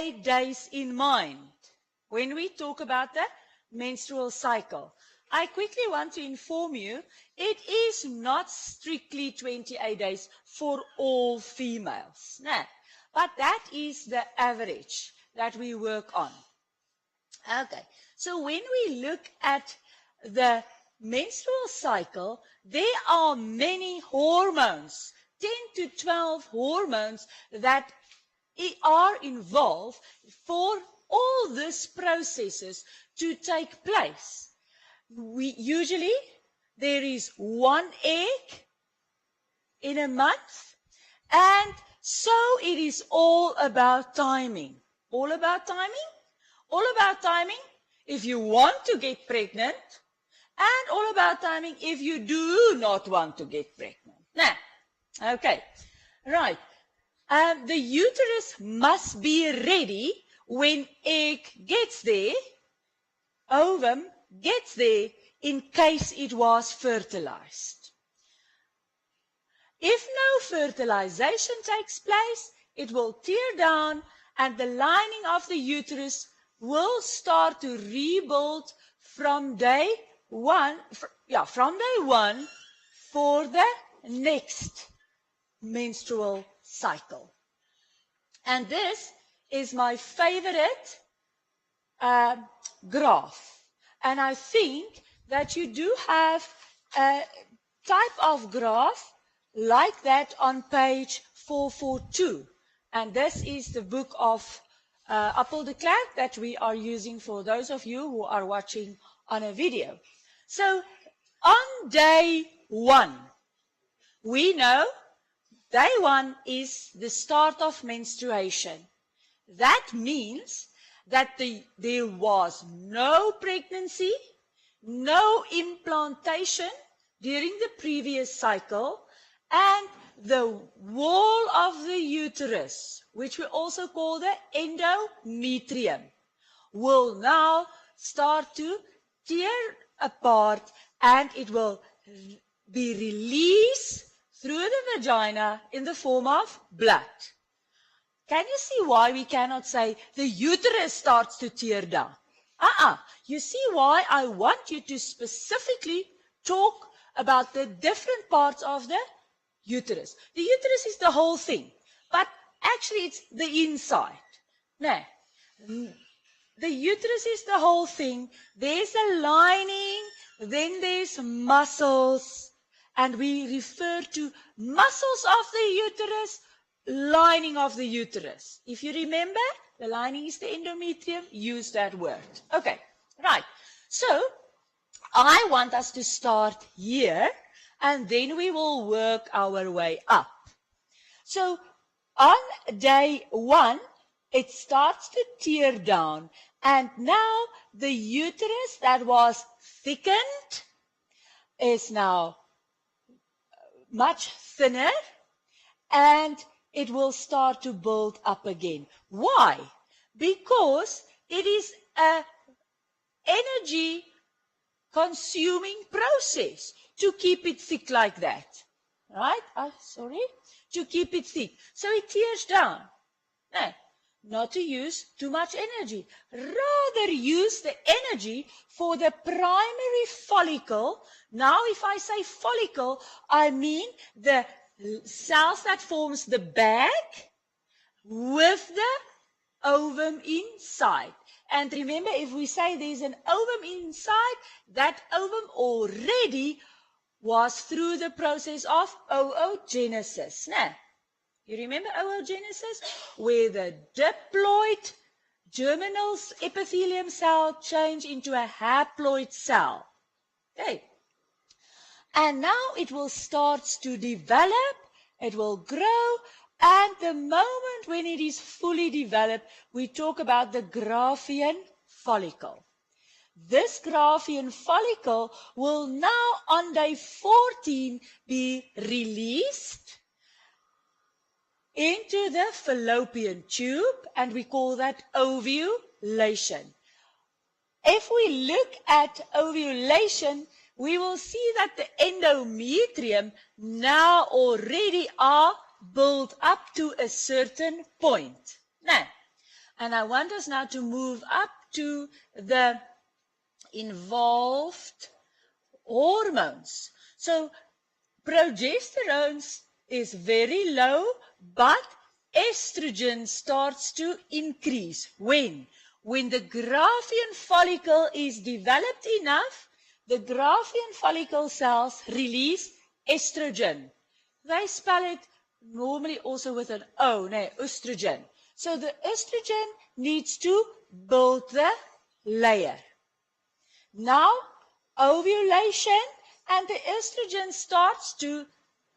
28 days in mind when we talk about the menstrual cycle. I quickly want to inform you, it is not strictly 28 days for all females. No, but that is the average that we work on. Okay, so when we look at the menstrual cycle, there are many hormones, 10 to 12 hormones that are involved for all these processes to take place. Usually, there is one egg in a month, and so it is all about timing. All about timing? All about timing if you want to get pregnant, and all about timing if you do not want to get pregnant. Now, okay, right. The uterus must be ready when egg gets there, ovum gets there, in case it was fertilized. If no fertilization takes place, it will tear down and the lining of the uterus will start to rebuild from day one for the next menstrual cycle. And this is my favorite graph. And I think that you do have a type of graph like that on page 442. And this is the book of Appel de Klerk that we are using for those of you who are watching on a video. So on day 1, we know day 1 is the start of menstruation. That means that there was no pregnancy, no implantation during the previous cycle, and the wall of the uterus, which we also call the endometrium, will now start to tear apart, and it will be released through the vagina in the form of blood. Can you see why we cannot say the uterus starts to tear down? You see why I want you to specifically talk about the different parts of the uterus. The uterus is the whole thing, but actually it's the inside. No, the uterus is the whole thing. There's a lining, then there's muscles, and we refer to muscles of the uterus, lining of the uterus. If you remember, the lining is the endometrium, use that word. Okay, right. So, I want us to start here, and then we will work our way up. So, on day 1, it starts to tear down, and now the uterus that was thickened is now much thinner, and it will start to build up again. Why? Because it is an energy consuming process to keep it thick like that. Right? To keep it thick. So it tears down. No, not to use too much energy. Rather use the energy for the primary follicle. Now, if I say follicle, I mean the cells that forms the bag with the ovum inside. And remember, if we say there's an ovum inside, that ovum already was through the process of oogenesis. Now, you remember oogenesis? Where the diploid germinal epithelium cell changed into a haploid cell. Okay. And now it will start to develop, it will grow, and the moment when it is fully developed, we talk about the Graafian follicle. This Graafian follicle will now on day 14 be released into the fallopian tube, and we call that ovulation. If we look at ovulation, we will see that the endometrium now already are built up to a certain point. Now, And I want us now to move up to the involved hormones. So progesterone is very low, but estrogen starts to increase. When? When the Graafian follicle is developed enough, the Graafian follicle cells release estrogen. They spell it normally also with an O, estrogen. So the estrogen needs to build the layer. Now, ovulation, and the estrogen starts to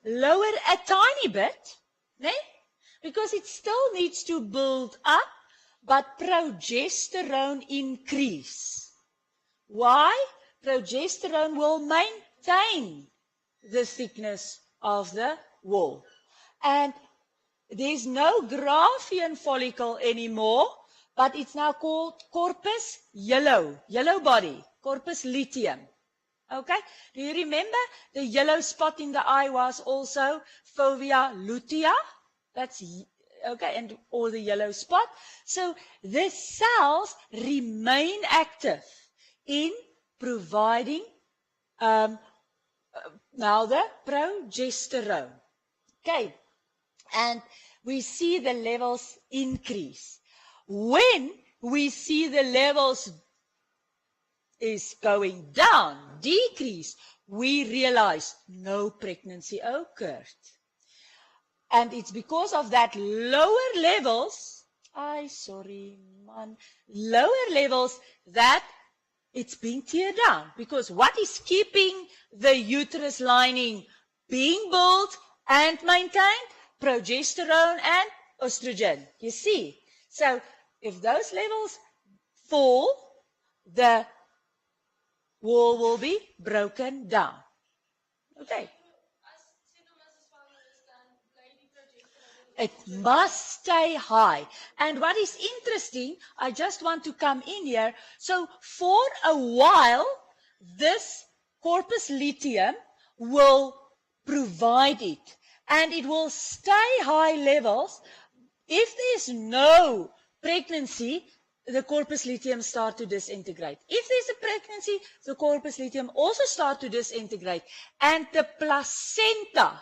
lower a tiny bit, because it still needs to build up, but progesterone increase. Why? Progesterone will maintain the thickness of the wall. And there's no Graafian follicle anymore, but it's now called corpus yellow body, corpus luteum. Okay? Do you remember the yellow spot in the eye was also fovea lutea? That's okay, and or the yellow spot. So the cells remain active in providing now the progesterone. Okay, and we see the levels increase. When we see the levels is going down, decrease, we realize no pregnancy occurred. And it's because of that lower levels, lower levels that it's being teared down. Because what is keeping the uterus lining being built and maintained? Progesterone and estrogen. You see? So if those levels fall, the wall will be broken down. Okay. It must stay high. And what is interesting, I just want to come in here. So for a while, this corpus luteum will provide it. And it will stay high levels. If there's no pregnancy, the corpus luteum start to disintegrate. If there's a pregnancy, the corpus luteum also start to disintegrate. And the placenta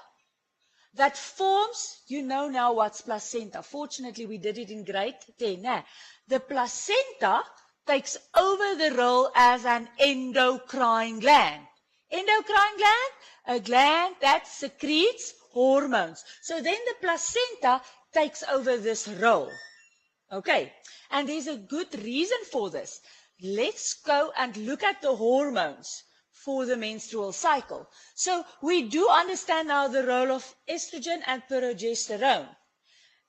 that forms, you know now what's placenta. Fortunately, we did it in grade 10. The placenta takes over the role as an endocrine gland. Endocrine gland, a gland that secretes hormones. So then the placenta takes over this role. Okay, and there's a good reason for this. Let's go and look at the hormones for the menstrual cycle. So we do understand now the role of estrogen and progesterone.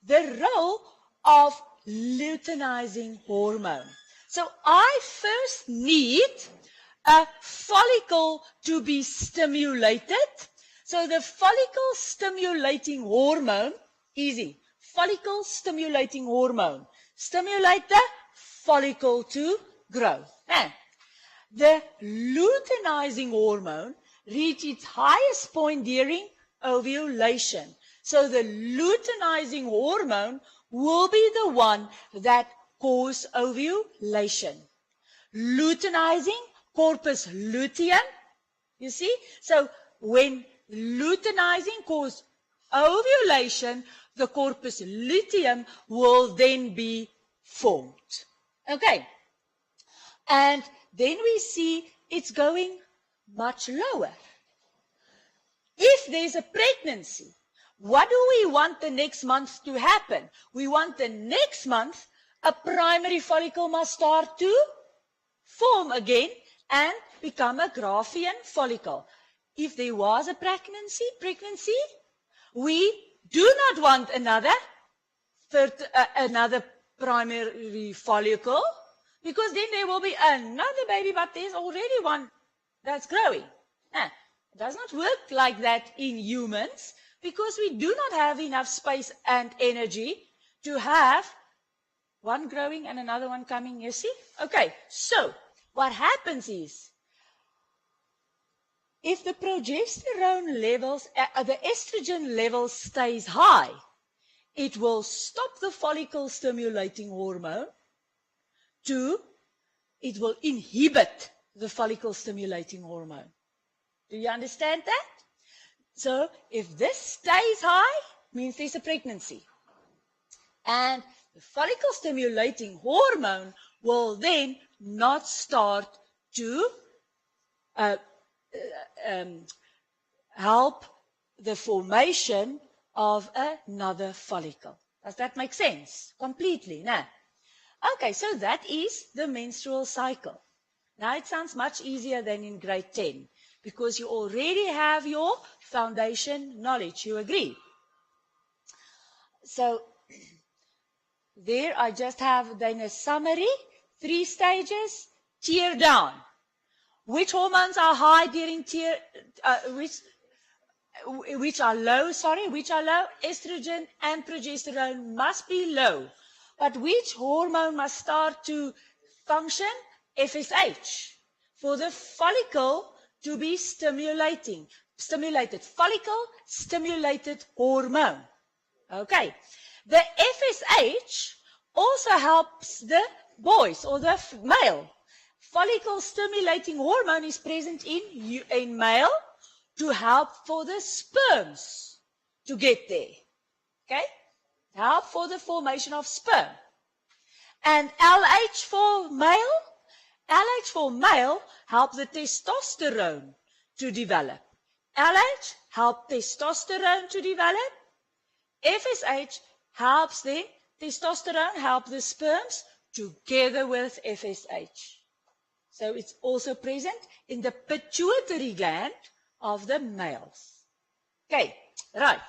The role of luteinizing hormone. So I first need a follicle to be stimulated. So the follicle stimulating hormone, easy, follicle stimulating hormone. Stimulate the follicle to grow. The luteinizing hormone reaches its highest point during ovulation. So the luteinizing hormone will be the one that causes ovulation. Luteinizing, corpus luteum, you see? So when luteinizing causes ovulation, the corpus luteum will then be formed. Okay. And then we see it's going much lower. If there's a pregnancy, what do we want the next month to happen? We want the next month a primary follicle must start to form again and become a Graafian follicle. If there was a pregnancy, we do not want another primary follicle, because then there will be another baby, but there's already one that's growing. It does not work like that in humans, because we do not have enough space and energy to have one growing and another one coming, you see? Okay, so what happens is, if the progesterone levels, the estrogen level stays high, it will stop the follicle stimulating hormone. 2, it will inhibit the follicle stimulating hormone. Do you understand that? So if this stays high, means there's a pregnancy. And the follicle stimulating hormone will then not start to help the formation of another follicle. Does that make sense? Completely, no? Okay, so that is the menstrual cycle. Now it sounds much easier than in grade 10 because you already have your foundation knowledge. You agree? So there I just have then a summary, 3 stages, tear down. Which hormones are high during tear, which are low? Estrogen and progesterone must be low. But which hormone must start to function? FSH. For the follicle to be stimulated. Follicle stimulated hormone. Okay. The FSH also helps the boys or the male. Follicle stimulating hormone is present in male to help for the sperms to get there. Okay? Help for the formation of sperm. And LH for male? LH for male helps the testosterone to develop. LH helps testosterone to develop. FSH helps the testosterone help the sperms together with FSH. So it's also present in the pituitary gland of the males. Okay, right.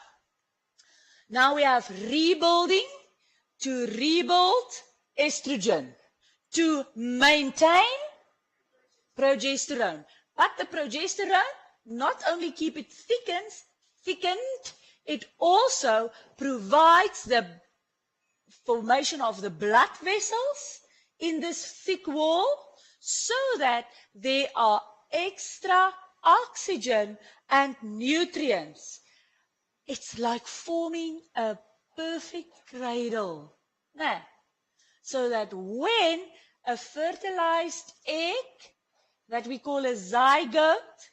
Now we have rebuilding to rebuild estrogen to maintain progesterone. But the progesterone not only keep it thickened, it also provides the formation of the blood vessels in this thick wall so that there are extra oxygen and nutrients. It's like forming a perfect cradle. No. So that when a fertilized egg that we call a zygote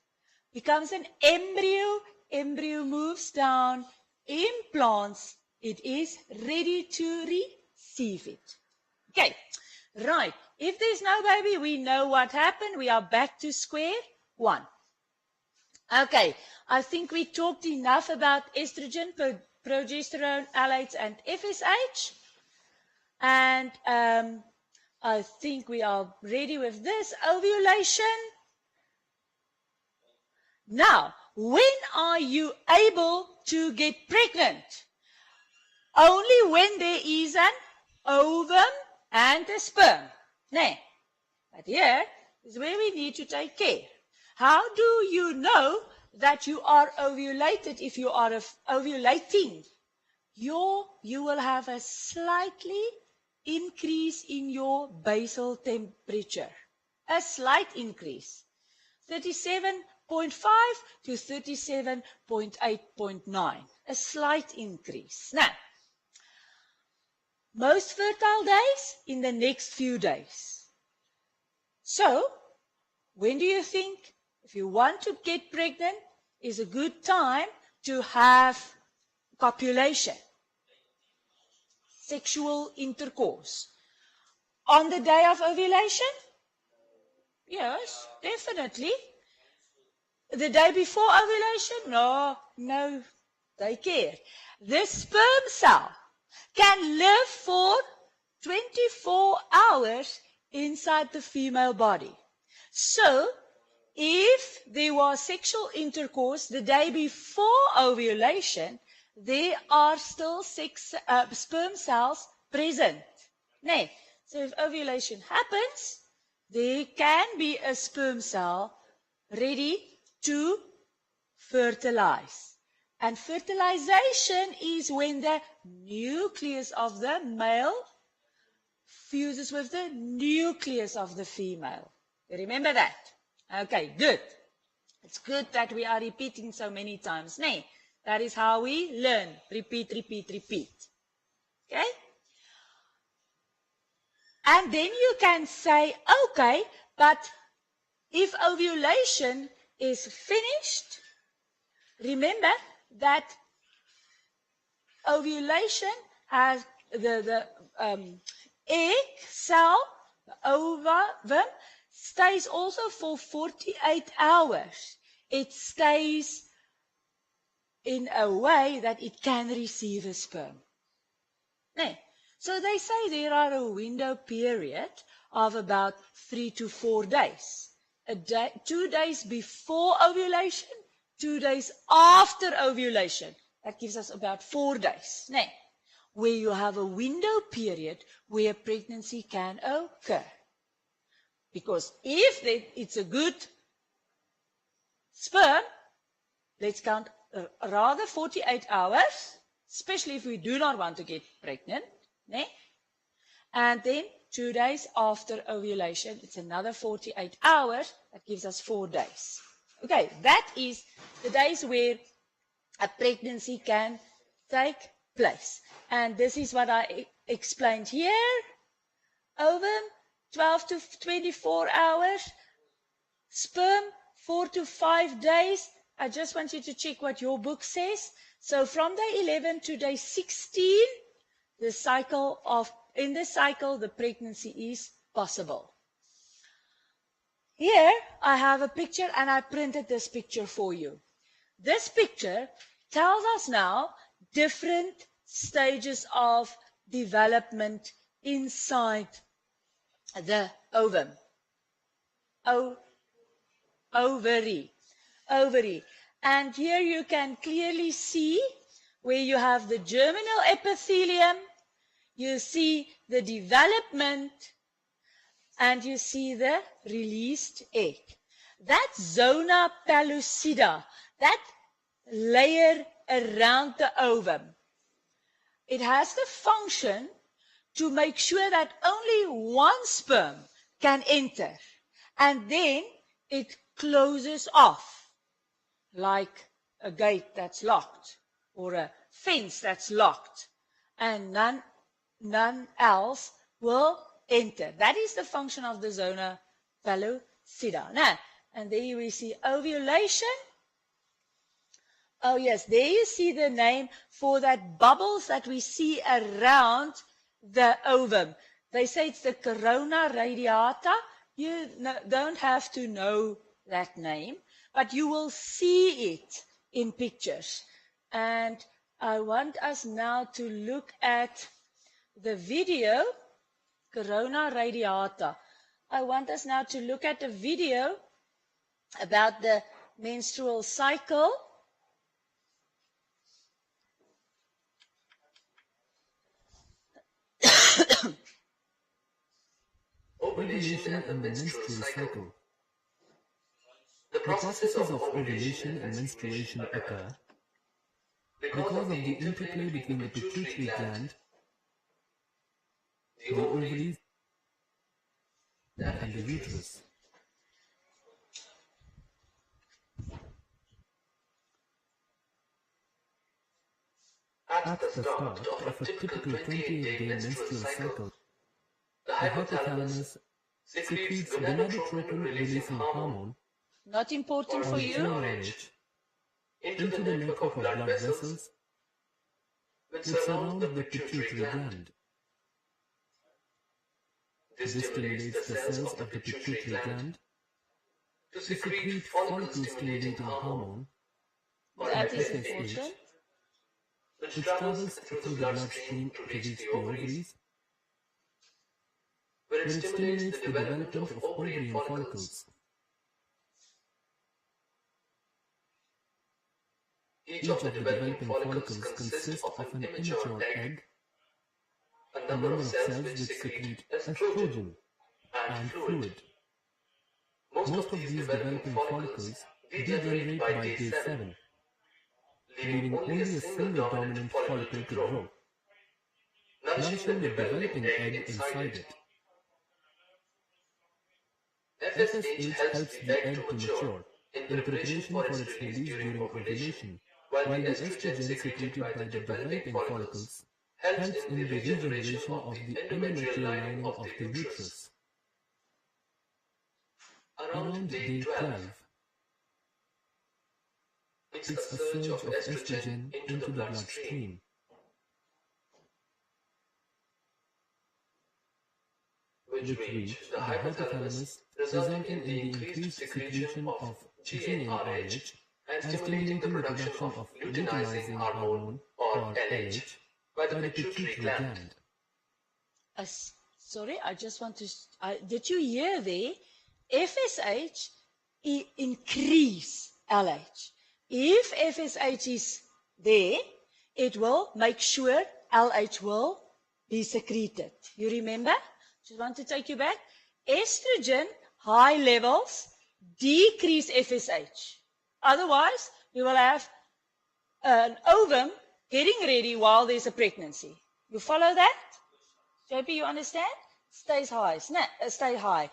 becomes an embryo moves down, implants, it is ready to receive it. Okay, right. If there's no baby, we know what happened. We are back to square one. Okay, I think we talked enough about estrogen, progesterone, LH, and FSH. And I think we are ready with this. Ovulation. Now, when are you able to get pregnant? Only when there is an ovum and a sperm. Nee. But here is where we need to take care. How do you know that you are ovulated if you are ovulating? You will have a slightly increase in your basal temperature. A slight increase. 37.5 to 37.8.9. A slight increase. Now, most fertile days in the next few days. So, when do you think, if you want to get pregnant, is a good time to have copulation? Sexual intercourse. On the day of ovulation? Yes, definitely. The day before ovulation? No, take care. The sperm cell can live for 24 hours inside the female body. So, if there was sexual intercourse the day before ovulation, there are still sperm cells present. Nee. So if ovulation happens, there can be a sperm cell ready to fertilize. And fertilization is when the nucleus of the male fuses with the nucleus of the female. You remember that? Okay, good. It's good that we are repeating so many times. Nee, that is how we learn. Repeat, repeat, repeat. Okay? And then you can say, okay, but if ovulation is finished, remember that ovulation has the egg cell, the ovum, stays also for 48 hours. It stays in a way that it can receive a sperm. Nee. So they say there are a window period of about 3 to 4 days. A day, 2 days before ovulation, 2 days after ovulation. That gives us about 4 days. Nee. Where you have a window period where pregnancy can occur. Because if it's a good sperm, let's count rather 48 hours, especially if we do not want to get pregnant. Nee? And then 2 days after ovulation, it's another 48 hours. That gives us 4 days. Okay, that is the days where a pregnancy can take place. And this is what I explained here. Ovum, 12 to 24 hours. Sperm, 4 to 5 days. I just want you to check what your book says. So from day 11 to day 16, in the cycle, the pregnancy is possible. Here, I have a picture, and I printed this picture for you. This picture tells us now different stages of development inside the ovum. Ovary. And here you can clearly see where you have the germinal epithelium, you see the development, and you see the released egg. That zona pellucida, that layer around the ovum, it has the function to make sure that only one sperm can enter, and then it closes off, like a gate that's locked, or a fence that's locked, and none else will enter. That is the function of the zona pellucida. Now, and there we see ovulation. Oh yes, there you see the name for that bubbles that we see around the ovum. They say it's the corona radiata. You don't have to know that name, but you will see it in pictures. And I want us now to look at the video, corona radiata. I want us now to look at a video about the menstrual cycle. Ovulation and the menstrual cycle. The processes of ovulation and menstruation occur because of the interplay between the pituitary gland, the ovaries, and the uterus. At the start of a typical 28-day menstrual cycle, the hypothalamus secretes gonadotropin-releasing hormone, not important for you, into the network of blood vessels which surround the pituitary gland. This stimulates the cells of the pituitary gland to secrete follicle-stimulating hormone, or FSH, which travels through the bloodstream to reach the ovaries, where it stimulates the development of ovarian follicles. Each of the developing follicles consists of an immature egg, a number of cells which secrete estrogen and fluid. Most of these developing follicles degenerate by day 7, leaving only a single dominant follicle to grow, nourishing the developing egg inside it. FSH helps the egg to mature in preparation for its release during ovulation, while the estrogen secreted by the developing follicles helps in the regeneration of the endometrial lining of the uterus. Around day 12, it's a surge of estrogen into the bloodstream. Which reach the hypothalamus, resulting in the increased secretion of GnRH and stimulating the production of luteinizing hormone or LH by the pituitary gland. Sorry, I just want to... did you hear there? FSH increase LH. If FSH is there, it will make sure LH will be secreted. You remember? Just want to take you back. Estrogen, high levels, decrease FSH. Otherwise, you will have an ovum getting ready while there's a pregnancy. You follow that? JP, you understand? Stays high. Stay high.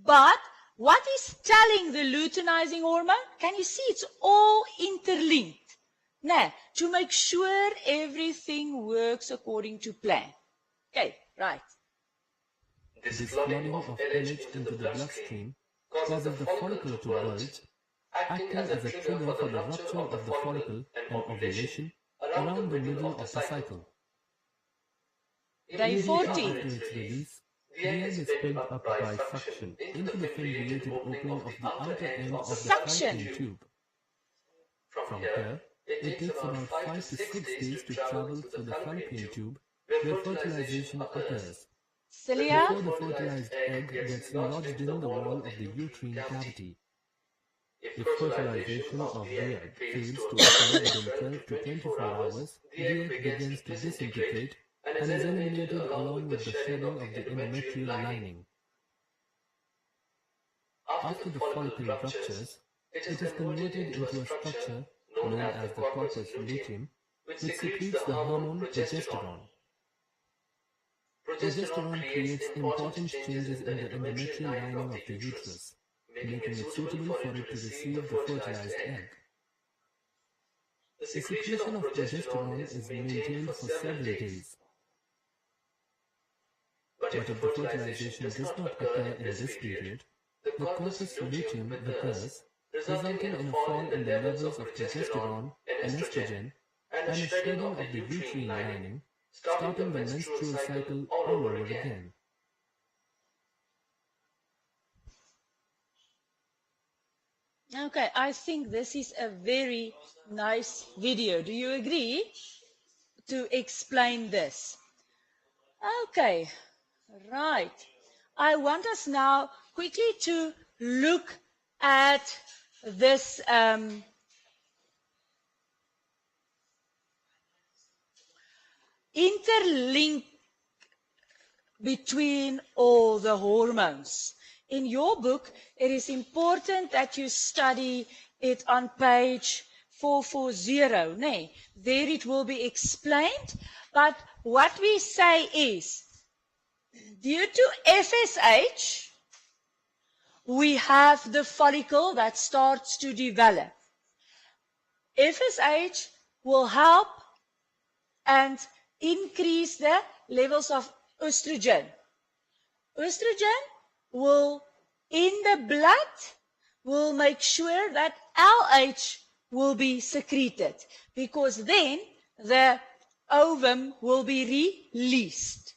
But what is telling the luteinizing hormone? Can you see it's all interlinked? Now, to make sure everything works according to plan. Okay, right. This flooding of LH into the bloodstream causes the follicle to bulge, acting as a trigger for the rupture of the follicle and ovulation around the middle of the cycle. Day 40. After its release, the egg is picked up by suction into the fin-related opening of the outer end of the fallopian tube. From here, it takes about 5 to 6 days to travel through the fallopian tube where fertilization occurs. Celia? Before the fertilized egg gets lodged in the wall of the uterine cavity. If fertilization of the egg fails to occur within 12 to 24 hours, the egg begins to disintegrate and is eliminated along with the shedding of the endometrial lining. After the follicle ruptures, it is converted into a structure known as the corpus luteum, which secretes the hormone progesterone. Progesterone creates important changes in the endometrial lining of the uterus, making it suitable for it to receive the fertilized egg. The secretion of progesterone is maintained for several days. But if the fertilization does not occur in this period, the corpus luteum recurs, resulting in a fall in the levels of progesterone and estrogen and a shedding of the uterine lining, starting the menstrual cycle all over again. Okay, I think this is a very nice video. Do you agree to explain this? Okay, right. I want us now quickly to look at this interlink between all the hormones. In your book, it is important that you study it on page 440. Nee, there it will be explained. But what we say is, due to FSH, we have the follicle that starts to develop. FSH will help and increase the levels of estrogen. Estrogen will, in the blood, will make sure that LH will be secreted, because then the ovum will be released.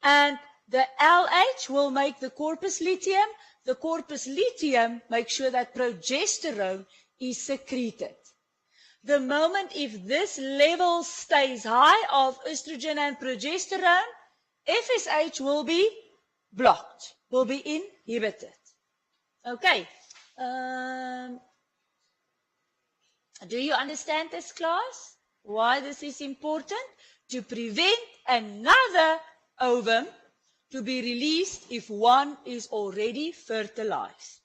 And the LH will make the corpus luteum. The corpus luteum makes sure that progesterone is secreted. The moment if this level stays high of estrogen and progesterone, FSH will be blocked, will be inhibited. Okay. Do you understand this, class? Why this is important? To prevent another ovum to be released if one is already fertilized.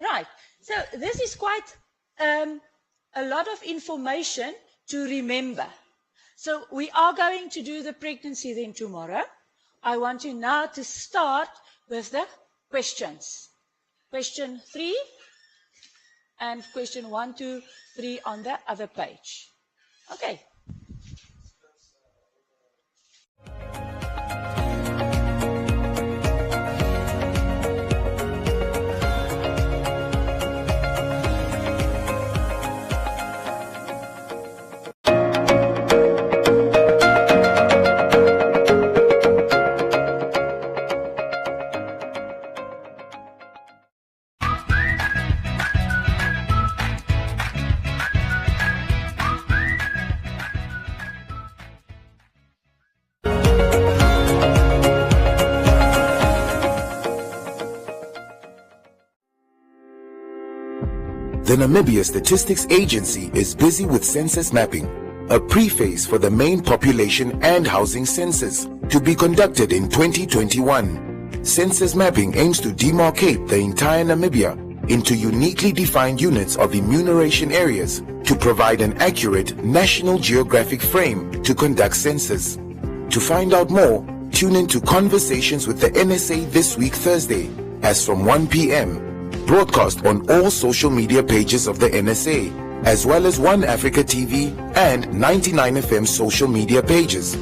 Right. So this is quite a lot of information to remember. So we are going to do the pregnancy then tomorrow. I want you now to start with the questions. Question 3 and question 1, 2, 3 on the other page. Okay. The Namibia Statistics Agency is busy with census mapping, a prephase for the main population and housing census to be conducted in 2021. Census mapping aims to demarcate the entire Namibia into uniquely defined units of enumeration areas to provide an accurate national geographic frame to conduct census. To find out more, tune in to Conversations with the NSA this week Thursday, as from 1 p.m. broadcast on all social media pages of the NSA, as well as One Africa TV and 99 FM social media pages.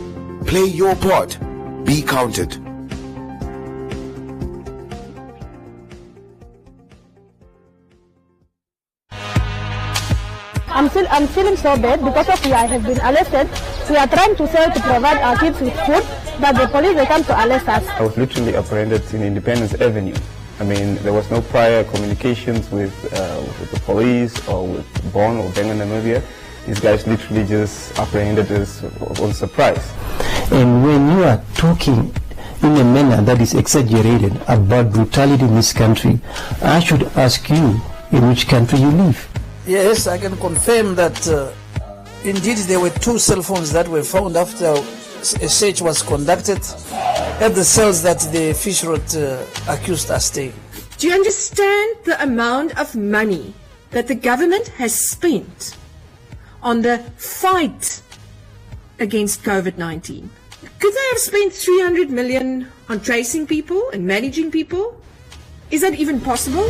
Play your part. Be counted. I'm feeling so bad because of I have been arrested. We are trying to sell to provide our kids with food, but the police, they come to arrest us. I was literally apprehended in Independence Avenue. I mean, there was no prior communications with the police or with Bonn or Benga Namibia. These guys literally just apprehended us on surprise. And when you are talking in a manner that is exaggerated about brutality in this country, I should ask you in which country you live. Yes, I can confirm that indeed there were 2 cell phones that were found after a search was conducted at the cells that the Fish Road accused are staying. Do you understand the amount of money that the government has spent on the fight against COVID-19? Could they have spent 300 million on tracing people and managing people? Is that even possible?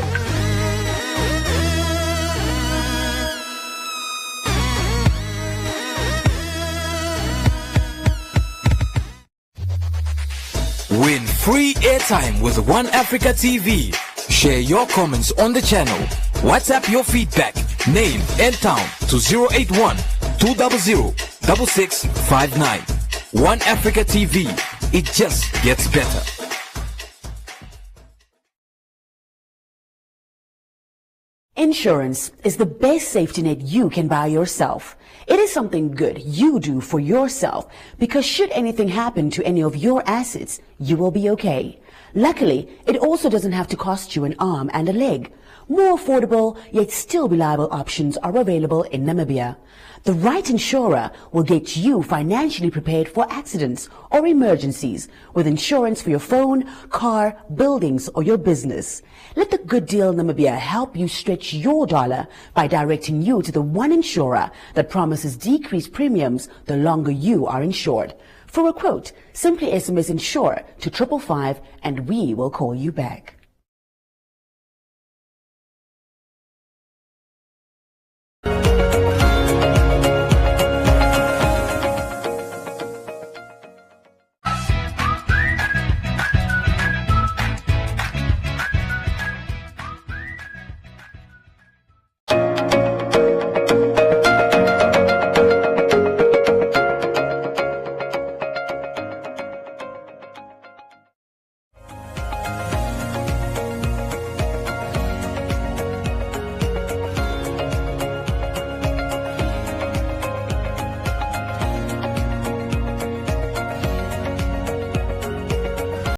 Win free airtime with One Africa TV. Share your comments on the channel. WhatsApp your feedback, name and town to 081 200 6659. One Africa TV. It just gets better. Insurance is the best safety net you can buy yourself. It is something good you do for yourself, because should anything happen to any of your assets, you will be okay. Luckily, it also doesn't have to cost you an arm and a leg. More affordable, yet still reliable options are available in Namibia. The right insurer will get you financially prepared for accidents or emergencies with insurance for your phone, car, buildings, or your business. Let the Good Deal Namibia help you stretch your dollar by directing you to the one insurer that promises decreased premiums the longer you are insured. For a quote, simply SMS INSURE to 555 and we will call you back.